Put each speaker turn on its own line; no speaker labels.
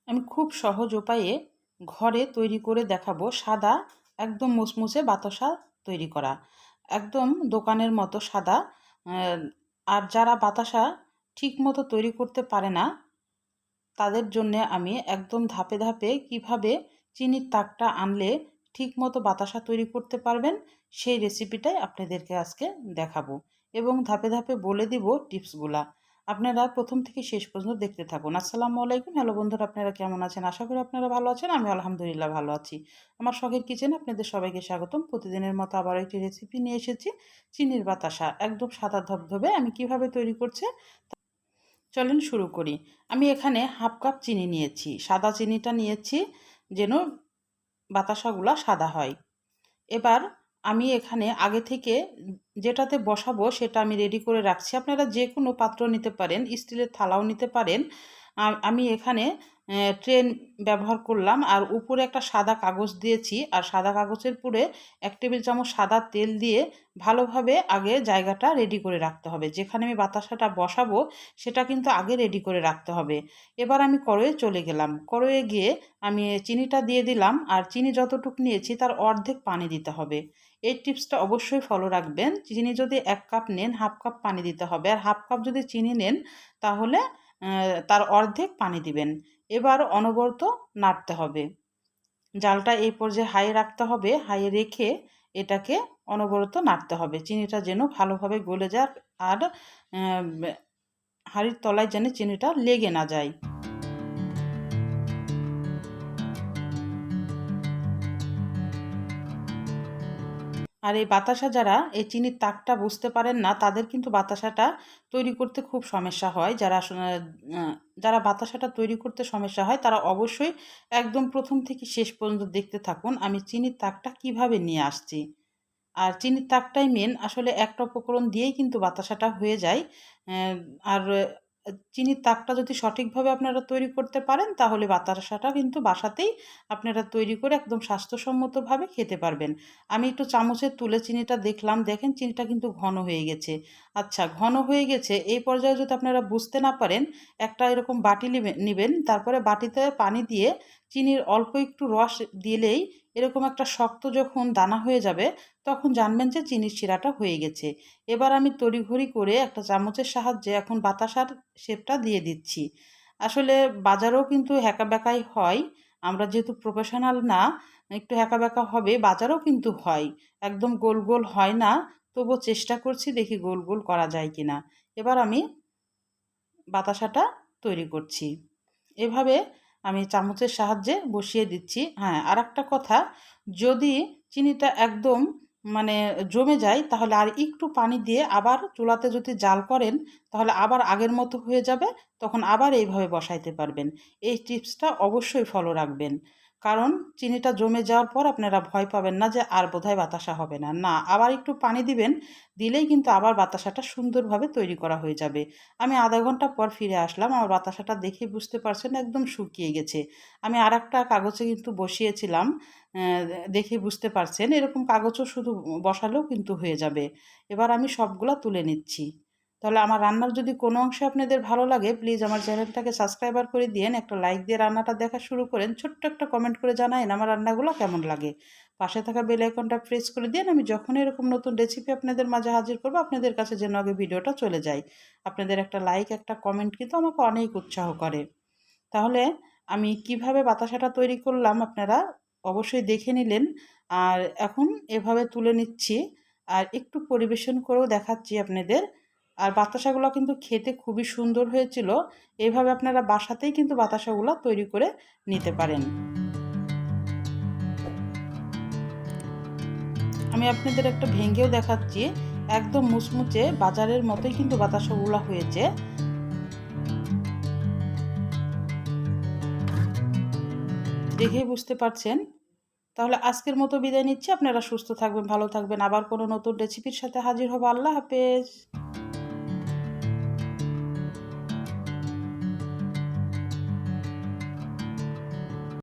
আমি খুব সহজ উপায়ে ঘরে তৈরি করে দেখাবো সাদা একদম মুসমুসে বাতাসা তৈরি করা। একদম দোকানের মতো সাদা। আহ, আর যারা বাতাসা ঠিক মতো তৈরি করতে পারে না তাদের জন্যে আমি একদম ধাপে ধাপে কিভাবে চিনির তাকটা আনলে ঠিক মতো বাতাসা তৈরি করতে পারবেন সেই রেসিপিটাই আপনাদেরকে আজকে দেখাবো এবং ধাপে ধাপে বলে দিব টিপসগুলা। আপনারা প্রথম থেকে শেষ পর্যন্ত দেখতে থাকুন। আসসালামু আলাইকুম। হ্যালো বন্ধুরা, আপনারা কেমন আছেন? আশা করি আপনারা ভালো আছেন। আমি আলহামদুলিল্লাহ ভালো আছি। আমার শখের কিচেনে আপনাদের সবাইকে স্বাগতম। প্রতিদিনের মতো আবার একটি রেসিপি নিয়ে এসেছি, চিনির বাতাসা একদম সাদা ধবধবে। আমি কিভাবে তৈরি করছি চলেন শুরু করি। আমি এখানে হাফ কাপ চিনি নিয়েছি, সাদা চিনিটা নিয়েছি যেন বাতাসাগুলা সাদা হয়। এবার আমি এখানে আগে থেকে যেটাতে বসাবো সেটা আমি রেডি করে রাখছি। আপনারা যে কোনো পাত্র নিতে পারেন, স্টিলের থালাও নিতে পারেন। আমি এখানে ট্রেন ব্যবহার করলাম আর উপরে একটা সাদা কাগজ দিয়েছি, আর সাদা কাগজের পুরে 1 টেবিল চামচ সাদা তেল দিয়ে ভালোভাবে আগে জায়গাটা রেডি করে রাখতে হবে। যেখানে আমি বাতাসাটা বসাবো সেটা কিন্তু আগে রেডি করে রাখতে হবে। এবার আমি কড়াইয়ে চলে গেলাম। কড়াইয়ে গিয়ে আমি চিনিটা দিয়ে দিলাম, আর চিনি যতটুকু নিয়েছি তার অর্ধেক পানি দিতে হবে। এই টিপসটা অবশ্যই ফলো রাখবেন। চিনি যদি 1 কাপ নেন, হাফ কাপ পানি দিতে হবে, আর হাফ কাপ যদি চিনি নেন তাহলে তার অর্ধেক পানি দিবেন। এবার অনবরত নাড়তে হবে। জালটা এই পর্যায়ে হাই রাখতে হবে। হাই রেখে এটাকে অনবরত নাড়তে হবে, চিনিটা যেন ভালোভাবে গলে যায় আর হাঁড়ির তলায় যেন চিনিটা লেগে না যায়। আর এই বাতাসা যারা এই চিনির তাকটা বুঝতে পারেন না তাদের কিন্তু বাতাসাটা তৈরি করতে খুব সমস্যা হয়। যারা বাতাসাটা তৈরি করতে সমস্যা হয় তারা অবশ্যই একদম প্রথম থেকে শেষ পর্যন্ত দেখতে থাকুন আমি চিনির তাকটা কিভাবে নিয়ে আসছি। আর চিনির তাকটাই মেন, আসলে একটা উপকরণ দিয়েই কিন্তু বাতাসাটা হয়ে যায়। আর চিনির তাকটা যদি সঠিকভাবে আপনারা তৈরি করতে পারেন তাহলে বাতাসাটা কিন্তু বাসাতেই আপনারা তৈরি করে একদম স্বাস্থ্যসম্মতভাবে খেতে পারবেন। আমি একটু চামচে তুলে চিনিটা দেখলাম, দেখেন চিনিটা কিন্তু ঘন হয়ে গেছে। আচ্ছা, ঘন হয়ে গেছে এই পর্যায়ে যদি আপনারা বুঝতে না পারেন একটা এরকম বাটি নেবেন, তারপরে বাটিতে পানি দিয়ে চিনির অল্প একটু রস দিলেই এরকম একটা শক্ত যখন দানা হয়ে যাবে তখন জানবেন যে চিনির শিরাটা হয়ে গেছে। এবার আমি তড়িঘড়ি করে একটা চামচের সাহায্যে এখন বাতাসার শেপটা দিয়ে দিচ্ছি। আসলে বাজারেও কিন্তু হ্যাঁকাব্যাকাই হয়। আমরা যেহেতু প্রফেশনাল না, একটু হ্যাঁকাব্যাকা হবে, বাজারেও কিন্তু হয়। একদম গোল গোল হয় না, তবুও চেষ্টা করছি দেখি গোল গোল করা যায় কিনা। এবার আমি বাতাসাটা তৈরি করছি। এভাবে আমি চামচের সাহায্যে বসিয়ে দিচ্ছি। হ্যাঁ, আর একটা কথা, যদি চিনিটা একদম মানে জমে যায় তাহলে আর একটু পানি দিয়ে আবার চুলাতে যদি জাল করেন তাহলে আবার আগের মতো হয়ে যাবে, তখন আবার এইভাবে বসাইতে পারবেন। এই টিপসটা অবশ্যই ফলো রাখবেন, কারণ চিনিটা জমে যাওয়ার পর আপনারা ভয় পাবেন না যে আর বোধহয় বাতাসা হবে না। না, আবার একটু পানি দিবেন, দিলেই কিন্তু আবার বাতাসাটা সুন্দরভাবে তৈরি করা হয়ে যাবে। আমি আধা ঘন্টা পর ফিরে আসলাম। আমার বাতাসাটা দেখে বুঝতে পারছেন একদম শুকিয়ে গেছে। আমি আরেকটা কাগজে কিন্তু বসিয়েছিলাম, দেখে বুঝতে পারছেন। এরকম কাগজও শুধু বসালেও কিন্তু হয়ে যাবে। এবার আমি সবগুলা তুলে নিচ্ছি। তাহলে আমার রান্নার যদি কোনো অংশে আপনাদের ভালো লাগে প্লিজ আমার চ্যানেলটাকে সাবস্ক্রাইবার করে দিয়েন, একটা লাইক দিয়ে রান্নাটা দেখা শুরু করেন, ছোট্ট একটা কমেন্ট করে জানায়েন আমার রান্নাগুলো কেমন লাগে। পাশে থাকা বেল আইকনটা প্রেস করে দিন, আমি যখন এরকম নতুন রেসিপি আপনাদের মাঝে হাজির করব আপনাদের কাছে যেন আগে ভিডিওটা চলে যায়। আপনাদের একটা লাইক একটা কমেন্ট কিন্তু আমাকে অনেক উৎসাহ করে। তাহলে আমি কিভাবে বাতাসাটা তৈরি করলাম আপনারা অবশ্যই দেখে নিলেন। আর এখন এভাবে তুলে নিচ্ছি আর একটু পরিবেশন করেও দেখাচ্ছি আপনাদের। আর বাতাসাগুলো কিন্তু খেতে খুবই সুন্দর হয়েছিল। এইভাবে আপনারা বাসাতেই কিন্তু বাতাসাগুলো তৈরি করে নিতে পারেন। আমি আপনাদের একটা ভেঙেও দেখাচ্ছি, একদম মুচমুচে বাজারের মতোই কিন্তু বাতাসাগুলো হয়েছে। দেখেই বুঝতে পারছেন। তাহলে আজকের মতো বিদায় নিচ্ছি। আপনারা সুস্থ থাকবেন, ভালো থাকবেন। আবার কোনো নতুন রেসিপির সাথে হাজির হব। আল্লাহ হাফেজ।